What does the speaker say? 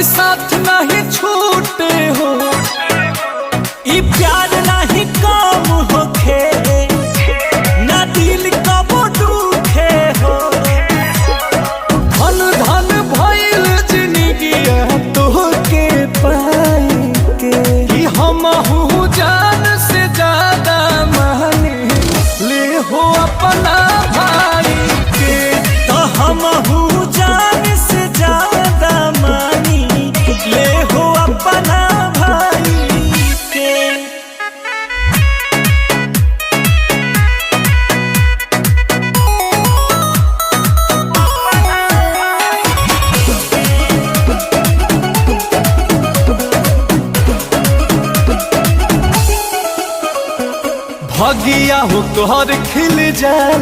कभी साथ नहीं छूटे हो, ई प्यार नहीं कम होखे, ना दिल कब दुखे हो। धन धन भइल जिंदगी तोहके पाई के, कि हमहू जान से ज्यादा माने ले हो अपना भाई के। तो हमहू जान से ज्यादा मानी ले हो अपना भाई के। भगिया हो तोहर खिल जा